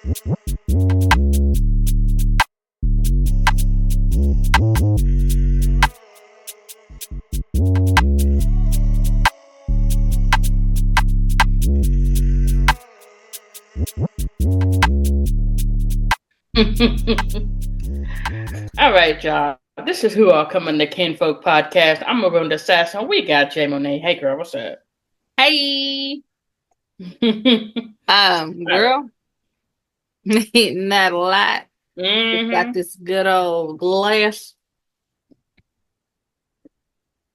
All right, y'all. This is Whoallcomin, the Kinfolk Podcast. I'm around the assassin. We got J Monet. Hey, girl, what's up? Hey, All right. girl, not a lot. Just got Mm-hmm. this good old glass.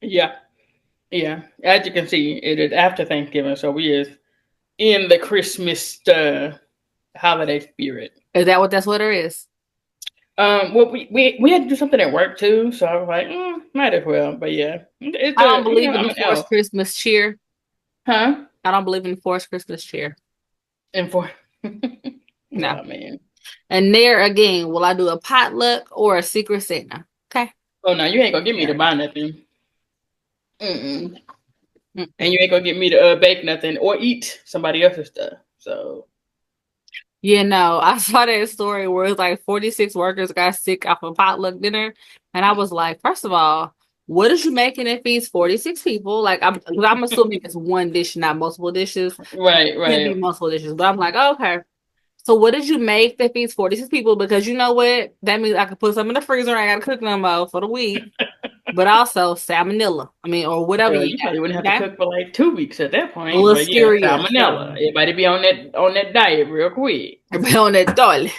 Yeah, yeah. As you can see, it is after Thanksgiving, so we is in the Christmas holiday spirit. Is that what that sweater is? Well, we had to do something at work too, so I was like, might as well. But yeah, it's I don't believe in I'm the an forced elf, Christmas cheer. huh? I don't believe in the forced Christmas cheer. And for No. oh man, And there again, will I do a potluck or a secret Santa? Okay. oh no, you ain't gonna get me to There. buy nothing. Mm-mm. And Mm-mm. you ain't gonna get me to bake nothing or eat somebody else's stuff. So You know, I saw that story where it's like 46 workers got sick off a potluck dinner. And I was like, first of all, what is you making that feeds 46 people? Like, I'm assuming it's one dish, not multiple dishes. right, Can't be right. multiple dishes. But I'm like, okay. So what did you make that feeds 46 people? Because you know what? That means I could put some in the freezer. I gotta cook no more for the week. But also salmonella. I mean, or whatever Girl, you you probably wouldn't have to got. Okay. cook for like 2 weeks at that point. But yeah, Listeria. salmonella. So Everybody be on that diet real quick. everybody on that toilet.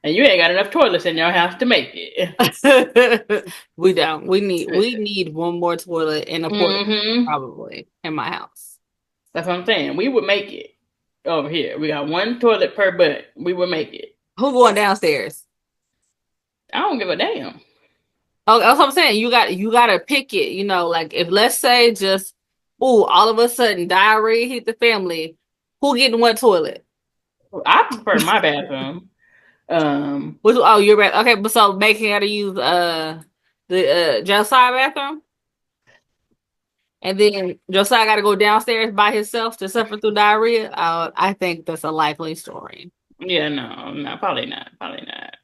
And you ain't got enough toilets in your house to make it. We don't. We need one more toilet and a porta Hmm. probably in my house. That's what I'm saying. We would make it over here. We got one toilet per butt. We would make it. Who going downstairs? I don't give a damn. Oh, that's what I'm saying. You gotta pick it. You know, like if let's say just all of a sudden diarrhea hit the family, who getting what toilet? I prefer my bathroom. Which you're right. Okay, but so making gotta use the Josiah bathroom, and then Josiah gotta go downstairs by himself to suffer through diarrhea. I think that's a likely story. Yeah, no, probably not. Probably not.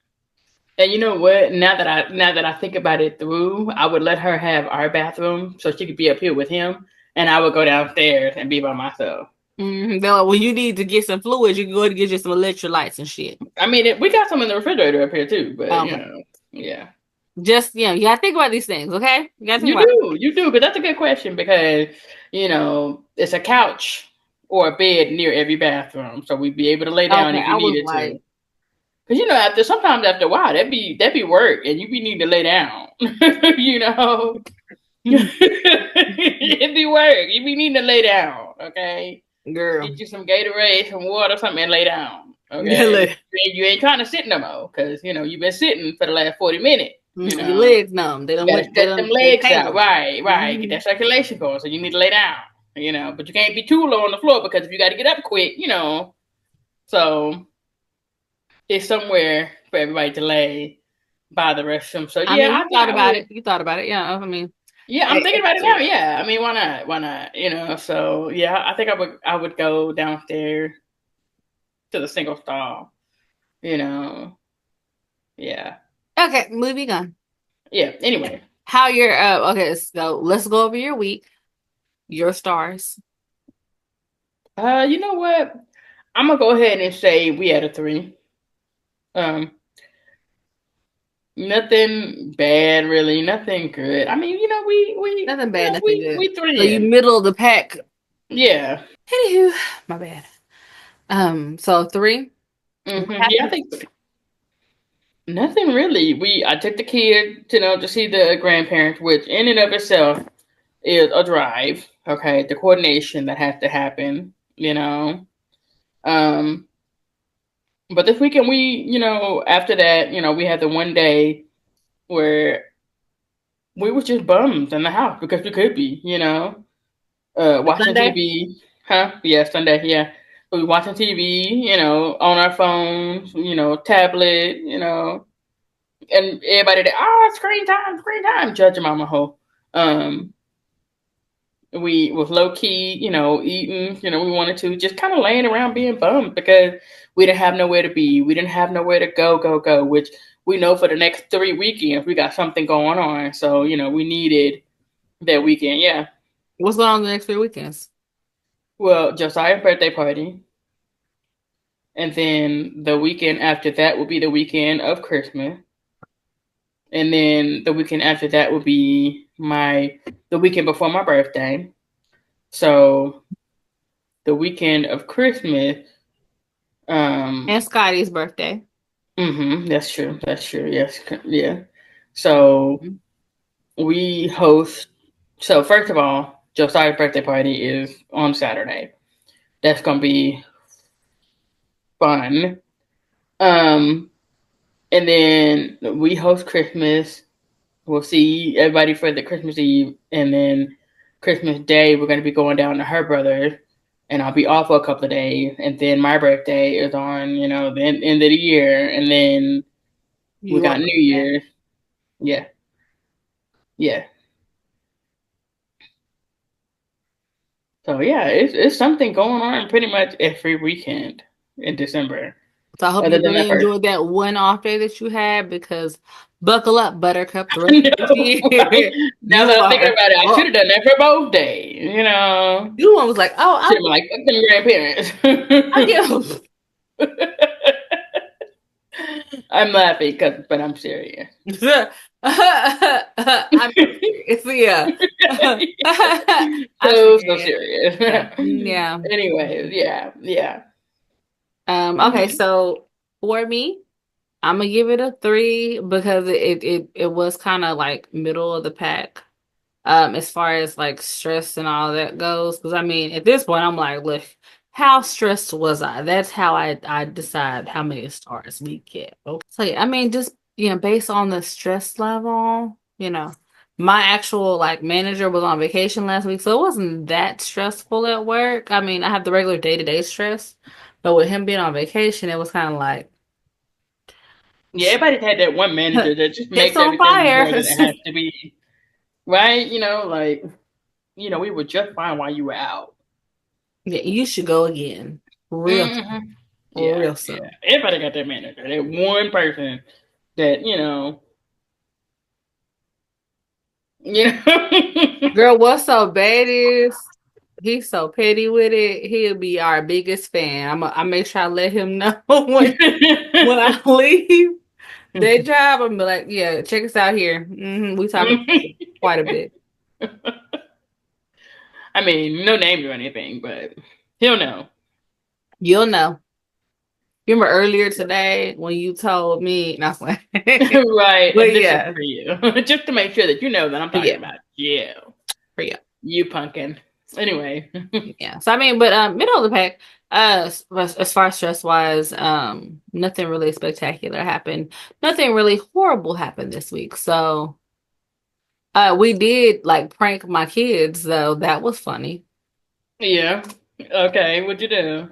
And you know what? Now that I think about it through, I would let her have our bathroom so she could be up here with him, and I would go downstairs and be by myself. They're like, when you need to get some fluids, you can go to get you some electrolytes and shit. I mean, we got some in the refrigerator up here too, but Okay, yeah. just you gotta think about these things. Okay, you gotta think You about it. do, you do, but that's a good question because it's a couch or a bed near every bathroom, so we'd be able to lay down Okay, if you I was needed to. like, Because after a while that be work, and you be needing to lay down. you know, It'd be work. You be needing to lay down, okay? girl, Get you some Gatorade, some water, something, and lay down, your okay? You ain't trying to sit no more, because you've been sitting for the last 40 minutes. legs numb. They You don't gotta went. They stretch them don't. They legs out, tangled. right, right. Get Mm-hmm. that circulation going, so you need to lay down, But you can't be too low on the floor because if you got to get up quick, So it's somewhere for everybody to lay by the restroom. So I yeah, mean, I you think thought I about would. it. You thought about it. Yeah. I mean, Yeah, I'm thinking hey, about it now. Yeah, I mean, why not? Why not? So yeah, I think I would go downstairs to the single stall. You know, yeah, okay, moving on. yeah. Anyway, How your okay, so let's go over your week, your stars. you know what? I'm gonna go ahead and say we had a 3. Um, Nothing bad really, nothing good. I mean, Nothing bad, nothing good. we So you 3 in. middle of the pack. Yeah. Anywho, my bad. So 3. What Yeah, I happened? think nothing really. I took the kid to see the grandparents, which in and of itself is a drive. Okay, the coordination that has to happen. Um, but this weekend after that, we had the one day where we was just bums in the house because we could watching Sunday? TV. Huh? Yeah, Sunday. Yeah, we watching TV. On our phones. Tablet. And everybody screen time, judging mama hoe. Um, We was low key, eating, we wanted to, just kind of laying around being bummed because we didn't have nowhere to be. We didn't have nowhere to go, which we know for the next 3 weekends we got something going on. So, we needed that weekend. Yeah. What's going on the next 3 weekends? Well, Josiah's birthday party. And then the weekend after that will be the weekend of Christmas. And then the weekend after that will be the weekend before my birthday. So the weekend of Christmas, And Scotty's birthday. that's true. That's true. Yes. Yeah. So Mhm. we host so first of all, Josiah's birthday party is on Saturday. That's gonna be fun. Um and then we host Christmas. We'll see everybody for the Christmas Eve, and then Christmas Day we're gonna be going down to her brother's, and I'll be off for a couple of days, and then my birthday is on the end of the year, and then we Your got New birthday. Year's. Yeah, yeah. So yeah, it's something going on pretty much every weekend in December, So I hope other you than really the first. enjoyed that one off day that you had because buckle up, Buttercup, the rest of this No, year now you that I'm thinking are about it, I should have up. done that for both days. You one was like, oh, Should have been like fuck them I grandparents. give. I'm laughing, but I'm serious. I'm so serious. Yeah. I'm So serious. serious. Yeah. Yeah. Anyways, yeah, yeah. Okay, Hmm. so for me, I'm gonna give it a 3 because it was kind of like middle of the pack. As far as like stress and all that goes. Because I mean, at this point, I'm like, look, how stressed was I? That's how I decide how many stars we get. Okay. So yeah, I mean, just based on the stress level, my actual like manager was on vacation last week, so it wasn't that stressful at work. I mean, I have the regular day-to-day stress, but with him being on vacation, it was kind of like Yeah, everybody's had that one manager that just pits makes on everything fire. more than it has to be, right? Like we were just fine while you were out. Yeah, you should go again. Real, Hmm. Yeah, real yeah. soon. Everybody got that manager, that one person that you know. Girl, what's so bad is he's so petty with it. He'll be our biggest fan. I make sure I let him know when I leave that job. I'm be like, yeah, check us out here. We talk about you quite a bit. I mean, no names or anything, but he'll know. You'll know. Remember earlier today when you told me, and I was like, Right, but and this is yeah, for you. Just to make sure that you know that I'm but talking yeah, about you. for you. You pumpkin. Anyway. Yeah. So I mean, but middle of the pack, as far as stress wise, nothing really spectacular happened. Nothing really horrible happened this week. So we did like prank my kids though. That was funny. Yeah. Okay, what'd you do?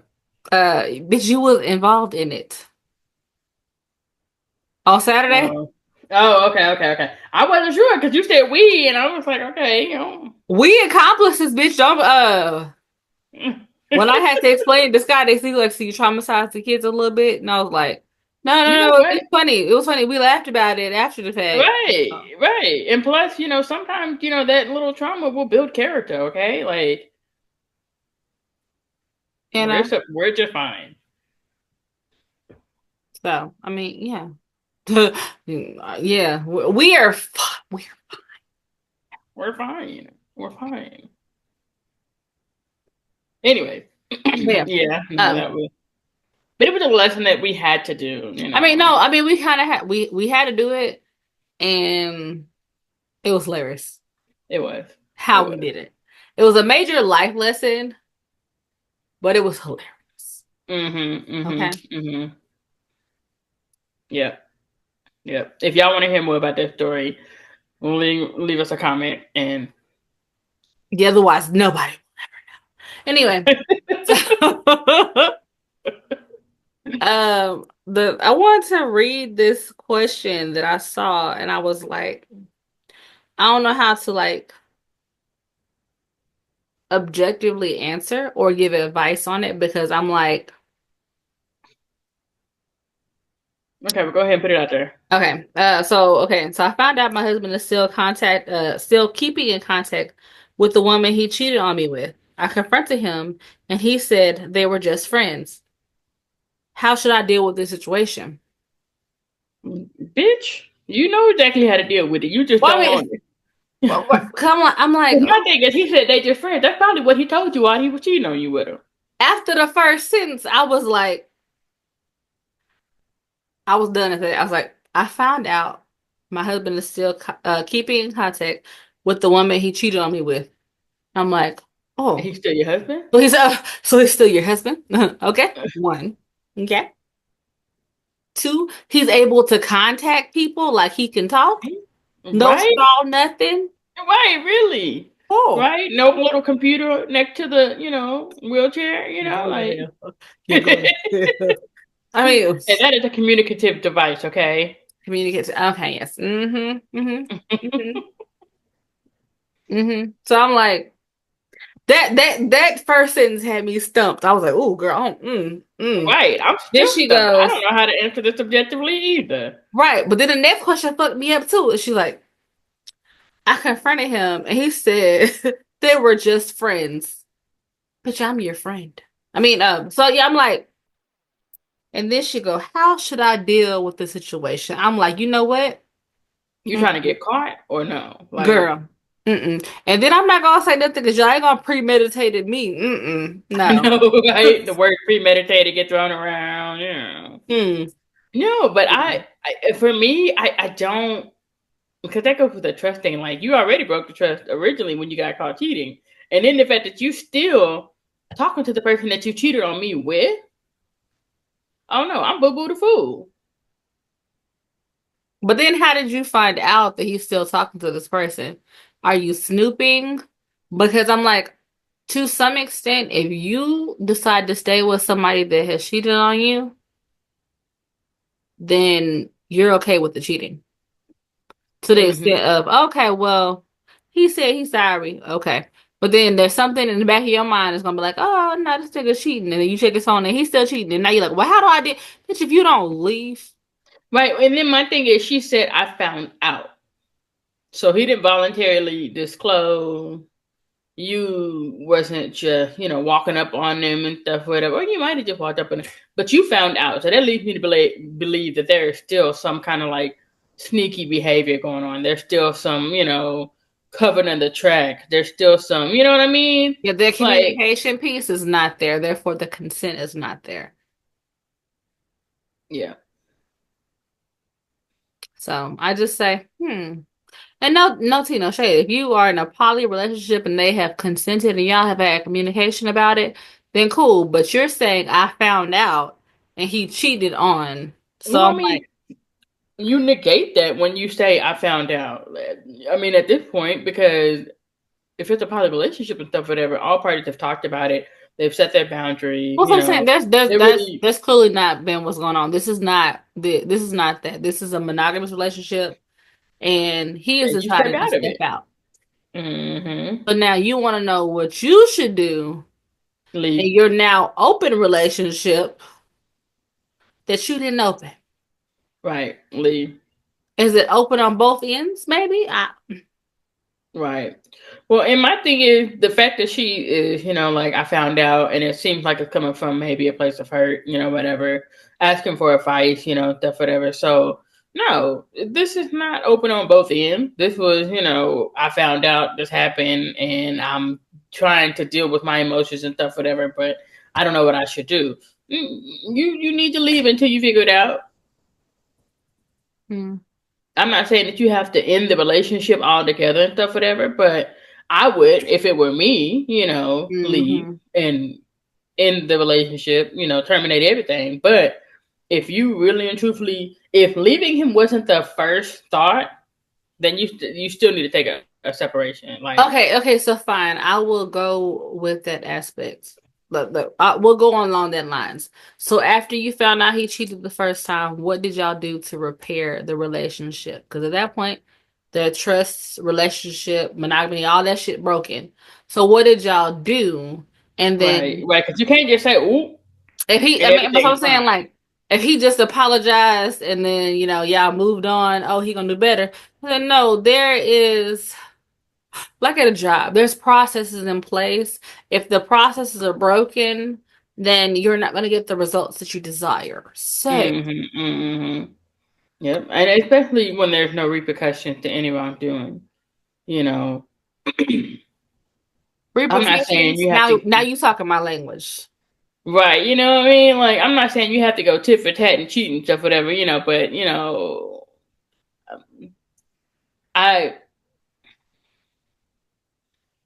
But you was involved in it on Saturday. Oh. Oh, okay. I wasn't sure because you said we, and I was like, okay. We accomplished this bitch. Don't when I had to explain this guy, they see like, so you traumatized the kids a little bit, and I was like, no, no, You know no, what? it's funny. It was funny. We laughed about it after the fact. Right, right. And plus, sometimes, that little trauma will build character, okay? Like, You know. we're just fine. So, I mean, yeah. Yeah, we are we're We're fine. We're fine. Anyway, yeah. yeah, no, Um, that was, but it was a lesson that we had to do, I mean, no, I mean we kind of had we had to do it, and it was hilarious It was. It how we was. did it. It was a major life lesson, but it was hilarious. Mm-hmm. Okay. Mm-hmm. Mm-hmm. Yep. Yep. If y'all want to hear more about that story, leave us a comment and Yeah, otherwise nobody. Anyway, so the I wanted to read this question that I saw, and I was like, I don't know how to like objectively answer or give advice on it because I'm like, Okay, well, go ahead and put it out there. okay, so I found out my husband is still keeping in contact with the woman he cheated on me with. I confronted him and he said they were just friends. How should I deal with this situation? Bitch, you know exactly how to deal with it. You just Well, I don't mean, want it. I'm like, But my thing is, he said they just friends. That's probably what he told you while he was cheating on you with him. after the first sentence, I was like, I was done with it. I was like, I found out my husband is still keeping in contact with the woman he cheated on me with. I'm like, And oh, he's still your husband? so he's still your husband? Okay, one. Okay. Two, he's able to contact people like he can talk. No Right? straw, nothing. Right, really. Oh, Right? No little computer next to the, wheelchair, you're going to like. hell. You're And going to hell. I mean, that is a communicative device, okay? communication. Okay, yes. Mm-hmm. So I'm like, that first sentence had me stumped. I was like, "Oh, girl, mm." Right. I'm Then still she stumped. I don't goes, know how to answer this objectively either. "Right," but then the next question fucked me up too. And she's like, "I confronted him, and he said they were just friends." Bitch, I'm your friend. I mean, so yeah, I'm like, and then she go, "How should I deal with the situation?" I'm like, you know what, You trying to Mm-mm. get caught or no? Like, Girl, mm-mm. And then I'm not gonna say nothing because y'all ain't gonna premeditated me. I No. know, right? The word premeditated get thrown around, Hmm. No, but for me, I don't, because that goes with the trust thing. Like, you already broke the trust originally when you got caught cheating. And then the fact that you still talking to the person that you cheated on me with, oh no, I'm boo boo the fool. But then how did you find out that he's still talking to this person? Are you snooping? Because I'm like, to some extent, if you decide to stay with somebody that has cheated on you, then you're okay with the cheating. To the Hmm. extent of, okay, well, he said he's sorry. Okay. But then there's something in the back of your mind that's gonna be like, oh no, this nigga's cheating. And then you check his phone and he's still cheating. And now you're like, well, how do I do bitch if you don't leave? Right. And then my thing is, she said, I found out. So he didn't voluntarily disclose. You wasn't just, walking up on them and stuff, whatever. Or you might have just walked up on them, but you found out. So that leads me to believe that there is still some kind of like sneaky behavior going on. There's still some, covering of the track. There's still some, you know what I mean? Yeah, the Like, communication piece is not there, therefore the consent is not there. yeah. So I just say, And no tea, no shade. If you are in a poly relationship and they have consented and y'all have had communication about it, then cool. But you're saying I found out and he cheated on. So Well, I I'm mean, like, you negate that when you say I found out. I mean, at this point, because if it's a poly relationship and stuff, whatever, all parties have talked about it. They've set their boundaries. what's I'm saying? They really, There's clearly not been what's going on. This is not that. This is a monogamous relationship, and he has and you step decided to out of step it. out. Hmm. So now you want to know what you should do in Leave. your now open relationship that you didn't open. Right. Leave. Is it open on both ends? Maybe. Right. Well, and my thing is the fact that she is, like I found out, and it seems like it's coming from maybe a place of hurt, whatever, asking for advice, stuff, whatever. So, no, this is not open on both ends. This was, I found out this happened, and I'm trying to deal with my emotions and stuff, whatever, but I don't know what I should do. You need to leave until you figure it out. Hmm. I'm not saying that you have to end the relationship altogether and stuff, whatever, but I would, if it were me, leave Hmm. and end the relationship, terminate everything. But if you really and truthfully, if leaving him wasn't the first thought, then you still need to take a separation. Like, Okay, so fine. I will go with that aspect. We'll go on along that lines. So after you found out he cheated the first time, what did y'all do to repair the relationship? Because at that point, their trust, relationship, monogamy, all that shit broken. So what did y'all do? And Right, then right. Because you can't just say, "Ooh, if he, I mean, but I'm everything's saying fine." like, if he just apologized and then y'all moved on, oh, he gonna do better. Then no, there is like at a job, there's processes in place. If the processes are broken, then you're not gonna get the results that you desire. So Mm-hmm. Mm-hmm. Yep. And especially when there's no repercussions to any wrongdoing. You know, I'm not saying repercussions. you have Now, to. now you talking my language. Right. You know what I mean? Like, I'm not saying you have to go tit for tat and cheat and stuff, whatever. But I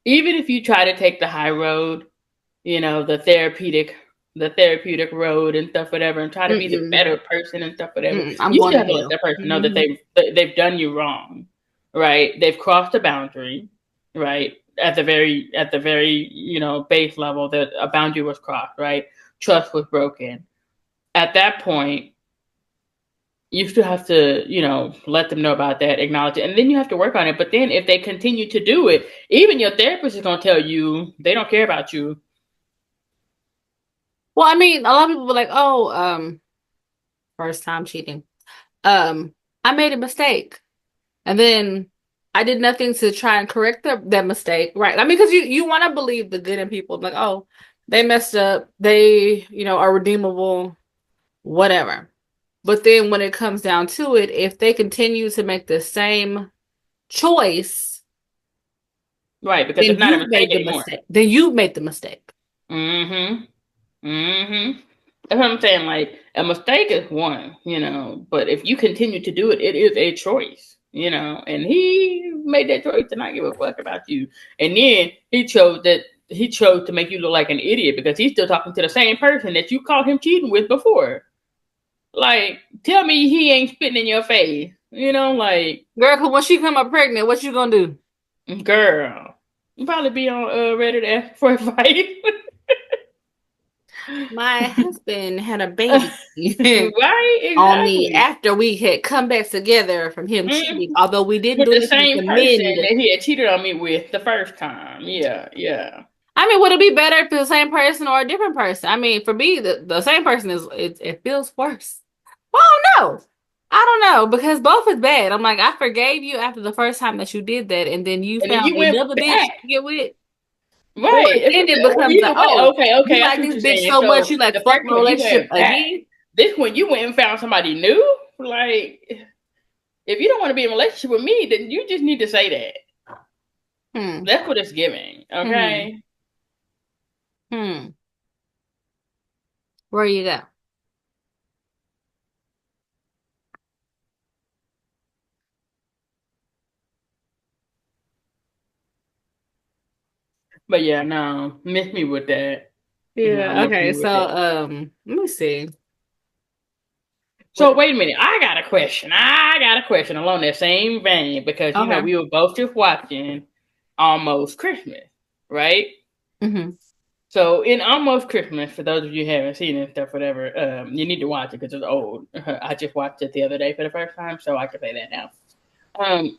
even if you try to take the high road, the therapeutic road and stuff, whatever, and try to be the Mm-mm, better person and stuff, whatever. I'm You going still to have to let hell. that person know that Hmm. they've done you wrong, right? They've crossed a boundary, right? At the very base level, that a boundary was crossed, right? Trust was broken. At that point, you still have to, let them know about that, acknowledge it, and then you have to work on it. But then if they continue to do it, even your therapist is gonna tell you they don't care about you. Well, I mean, a lot of people were like, "Oh, first time cheating. Um, I made a mistake, and then I did nothing to try and correct that mistake." Right? I mean, because you want to believe the good in people, like, "Oh, they messed up. They, are redeemable, whatever." But then when it comes down to it, if they continue to make the same choice, Right, because then it's not a you've mistake made the anymore. mistake. Then you've made the mistake. Mm-hmm. Mm-hmm. That's what I'm saying. Like, a mistake is one, but if you continue to do it, it is a choice. And he made that choice to not give a fuck about you. And then he chose to make you look like an idiot because he's still talking to the same person that you caught him cheating with before. Like, tell me he ain't spitting in your face. Like, Girl, 'cause when she come up pregnant, what you gonna do? girl, you probably be on Reddit ask for advice. My husband had a baby Right? on me Exactly. after we had come back together from him cheating, Mhm. although we didn't With do the anything same to person mend. that he had cheated on me with the first time. Yeah, yeah. I mean, would it be better if it's the same person or a different person? I mean, for me, the same person it feels worse. Well, I don't know. I don't know because both is bad. I'm like, I forgave you after the first time that you did that, and then you And then found you went another bitch back. to get with. Or Right. It's then just, it well, becomes like, either way, oh, okay, you okay, I like see what this you're bitch saying. so much, So you like the fuck first my one you relationship went back. again. This one you went and found somebody new. Like, if you don't want to be in a relationship with me, then you just need to say that. Hmm. That's what it's giving. Hmm. Okay. Hmm. Where you go? But yeah, no, miss me with that. No, Yeah, miss okay. me So, with that. let me see. So What? wait a minute, I got a question along that same vein because Okay. we were both just watching Almost Christmas, right? Hmm. So in Almost Christmas, for those of you who haven't seen it and stuff, whatever, you need to watch it because it's old. I just watched it the other day for the first time, so I can say that now. Um,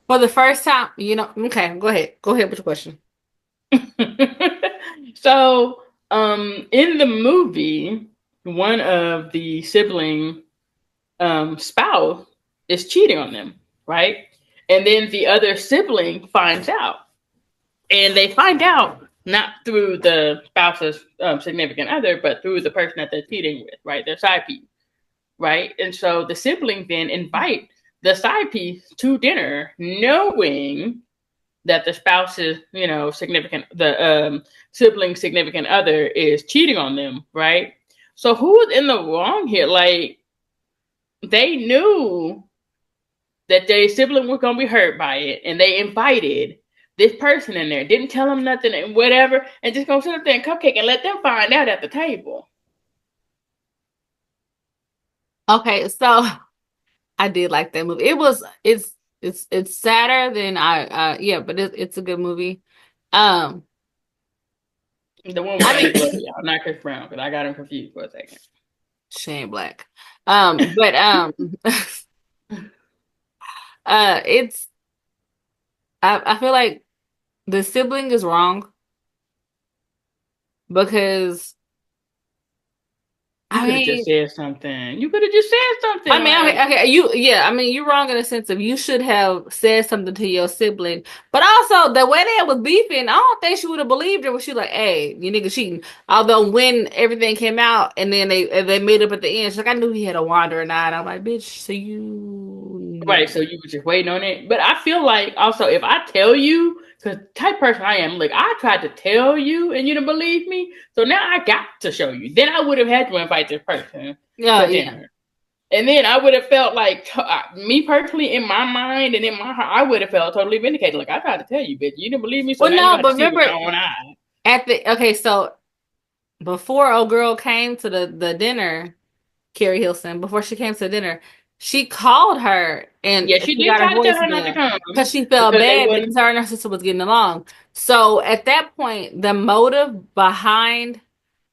For the first time, okay, go ahead. Go ahead with your question. so in the movie, one of the sibling spouse is cheating on them, right? And then the other sibling finds out, and they find out not through the spouse's significant other, but through the person that they're cheating with, right? Their side piece, right? And so the sibling then invite the side piece to dinner, knowing that the spouse's, the sibling significant other is cheating on them, right? So who's in the wrong here? Like, they knew that their sibling was gonna be hurt by it, and they invited this person in there, didn't tell them nothing and whatever, and just gonna sit up there and cupcake and let them find out at the table. Okay, so I did like that movie. It's sadder than yeah, but it's a good movie. Um, The one with I Sandra mean, Bullock, y'all, not Chris Brown, because I got him confused for a second. Shane Black. But It's I feel like the sibling is wrong because You I could have just mean said something. You could have just said something I mean, okay, like, okay, yeah, I mean, you're wrong in the sense of you should have said something to your sibling, but also the way they was beefing, I don't think she would have believed her when she like, "Hey, you nigga cheating." Although when everything came out and then they made up at the end, she's like, "I knew he had a wandering eye." And I'm like, "Bitch, so you right, knew?" so you were just waiting on it. But I feel like also if I tell you, because type person I am, like I tried to tell you and you didn't believe me, so now I got to show you. Then I would have had to invite this person Yeah, to yeah. dinner. And then I would have felt like me personally in my mind and in my heart, I would have felt totally vindicated. Like I tried to tell you, bitch, you didn't believe me, so Well, now you no, got to but see it with remember your own eyes. at the okay, so before old girl came to the dinner. Carrie Hilson, before she came to dinner, she called her and Yeah, she she did got her try to tell her not to voicemail come because she felt because they bad because wouldn't. her and her sister was getting along. So at that point, the motive behind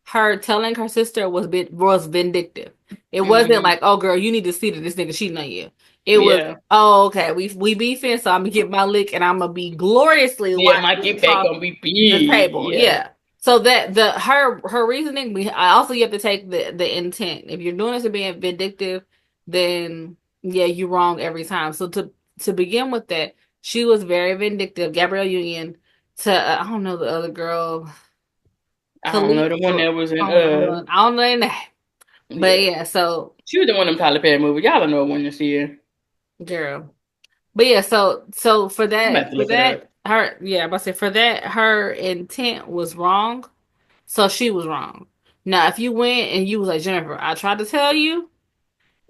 her telling her sister was vindictive. It wasn't Hmm. like, oh girl, you need to see that this nigga cheating on you. It was, Yeah, oh okay, we beefing, so I'm gonna get my lick and I'm gonna be gloriously yeah, wiping my this get back across gonna be the big. table. Yeah, Yeah. So that the her reasoning. I also you have to take the intent. If you're doing this to being vindictive, then yeah, you're wrong every time. So to begin with that, she was very vindictive. Gabrielle Union to I don't know the other girl, I don't Khalid. know the one that was in. I don't know their name. But Yeah, yeah, so she was the one of them Tyler Perry movies. Y'all don't know when to see her. girl. But yeah, so I'm about to for look it that up. her yeah, but say for that her intent was wrong. So she was wrong. Now, if you went and you was like, Jennifer, I tried to tell you,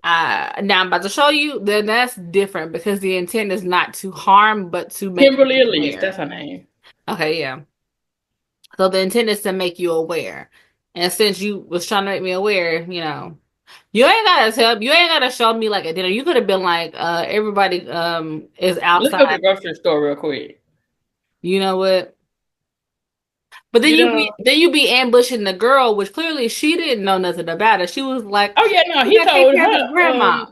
now I'm about to show you, then that's different because the intent is not to harm, but to make Kimberly you Elise, aware. that's her name. Okay, yeah. So the intent is to make you aware. And since you was trying to make me aware, you ain't gotta show me like a dinner. You could have been like, everybody is Let's go to outside. the grocery store real quick. You know what? But You know? then you be ambushing the girl, which clearly she didn't know nothing about it. She was like, Oh yeah, no, "You he gotta take told care of this her. grandma."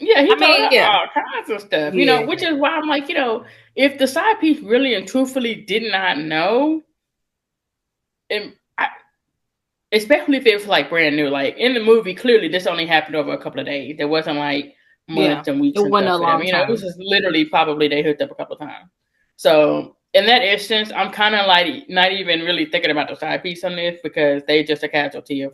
Yeah, he I told mean, her yeah, all kinds of stuff. yeah, Which is why I'm like, if the side piece really and truthfully did not know, and especially if it was like brand new, like in the movie, clearly this only happened over a couple of days. There wasn't like yeah. months and It weeks and wasn't stuff a for them. long It was time, just literally probably they hooked up a couple of times. So in that instance, I'm kind of like not even really thinking about the side piece on this because they just a casualty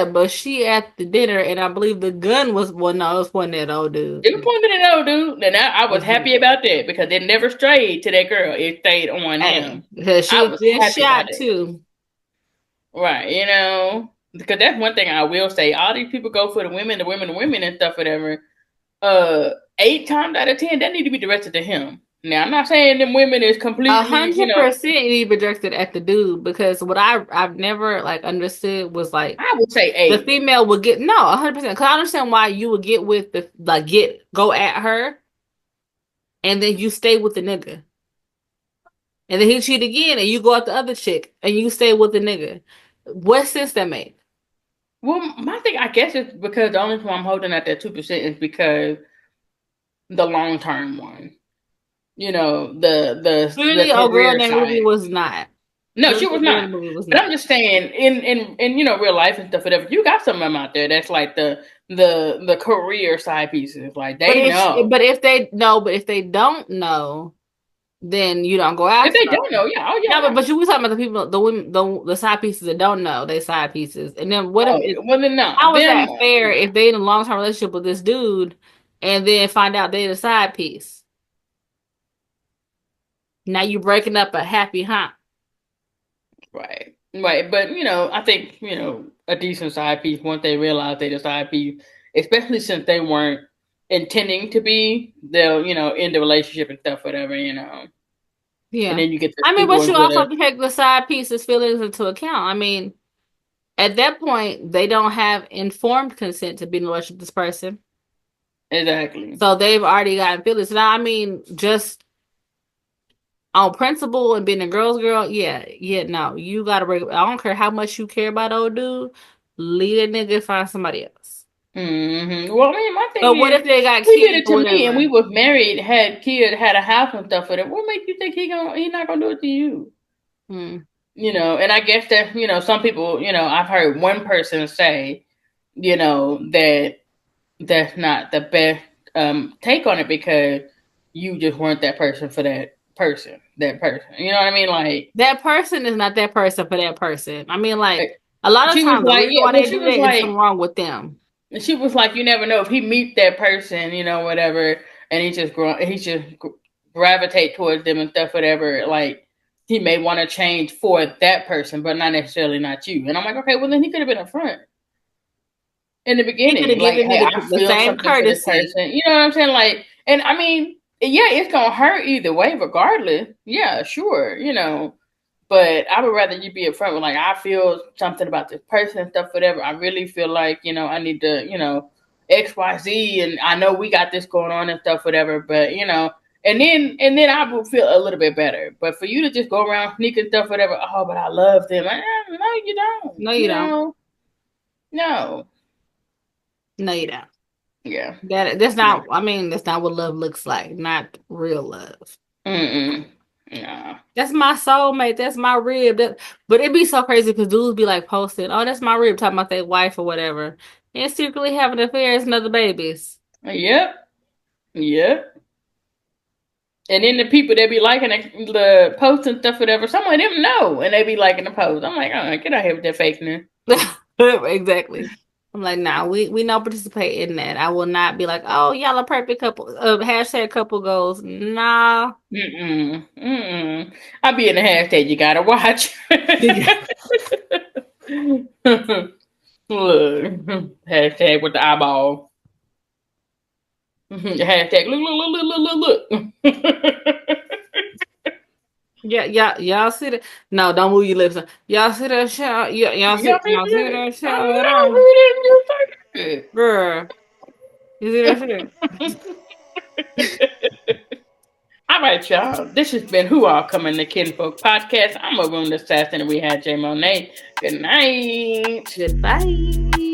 but she at the dinner, and I believe the gun was well, no, it was pointing at old dude. It was pointed at old dude, and I was happy about that because it never strayed to that girl. It stayed on Hey, him. because she I was was just happy about shot that. too. Right, because that's one thing I will say. All these people go for the women, and stuff, whatever. 8 times out of 10, that need to be directed to him. Now, I'm not saying them women is A completely, hundred percent he be directed at the dude because what I've never like understood was like I would say the 8. female would get no 100% because I understand why you would get with the like get go at her and then you stay with the nigga and then he cheat again and you go at the other chick and you stay with the nigga. What sense that make? Well, my thing, I guess, is because the only reason why I'm holding at that 2% is because the long term one. The Clearly, a girl in career that movie side. was not. No, Clearly, she a was girl in not. the movie was But not. I'm just saying, in real life and stuff, whatever. You got some of them out there that's like the career side pieces. Like But they know. but if they don't know, then you don't go If after they them. don't know, yeah, oh No, yeah. but you we talking about the people, the women, the side pieces that don't know they side pieces, and then what if Oh it? well, then no, How is them. that fair if they in a long term relationship with this dude, and then find out they the side piece? Now you breaking up a happy hump. Right, right. But I think a decent side piece once they realize they the side piece, especially since they weren't intending to be, they'll end the relationship and stuff, whatever. And Yeah, then you get to I see mean, but ones you where also they're have to take the side pieces feelings into account. I mean, at that point, they don't have informed consent to be in a relationship with this person. exactly So they've already gotten feelings. Now, I mean, just on principle and being a girl's girl, yeah, yeah, no, you gotta break. I don't care how much you care about old dude. Leave that nigga and find somebody else. Well, I mean, my thing But what is, if they got he did kids it or to me, and we whatever? was married, had kids, had a house and stuff with it. What makes you think he not gonna do it to you? Hmm. And I guess that some people, I've heard one person say, that that's not the best take on it because you just weren't that person for that person. You know what I mean? Like, That person is not that person for that person. I mean, eh, like a lot of she was times the like, reason yeah, why well, they do that is something wrong with them. she was like, you never know if he meet that person, whatever, and he just gravitate towards them and stuff, whatever. Like, he may want to change for that person, but not necessarily not you. And I'm like, okay, well then he could have been upfront in the He could beginning. have Like, given me hey, I the feel same something for this courtesy. person. You know what I'm saying? Like, and I mean, yeah, it's gonna hurt either way, regardless. Yeah, sure, but I would rather you be upfront with, like, I feel something about this person and stuff, whatever. I really feel like, I need to, XYZ, and I know we got this going on and stuff, whatever, but and then I would feel a little bit better. But for you to just go around sneaking stuff, whatever, oh, but I love them. No, you don't. No, you don't. No. No, you don't. Yeah. That's Yeah. not. I mean, that's not what love looks like. Not real love. Mm-mm. No. That's my soulmate. That's my rib. But it'd be so crazy because dudes be like posting, "Oh, that's my rib," talking about their wife or whatever, and secretly having affairs and other babies. Yep. Yep. And then the people that be liking the posts and stuff, whatever, some of them know, and they be liking the post. I'm like, get out here with that fakeness. Exactly. I'm like, nah, we don't participate in that. I will not be like, oh, y'all a perfect couple. Hashtag couple goals. Nah. I be in the hashtag. You gotta watch. Look, hashtag with the eyeball. Hashtag look. Yeah, y'all see that? No, don't move your lips. Y'all see that shit? Y'all see Y'all see that? that shit I over know there? we didn't Bruh, you see that shit? do that. All right, y'all. This has been Who All Coming the Kinfolk podcast. I'm a room assassin, and we had Jay Monet. Good night. Goodbye.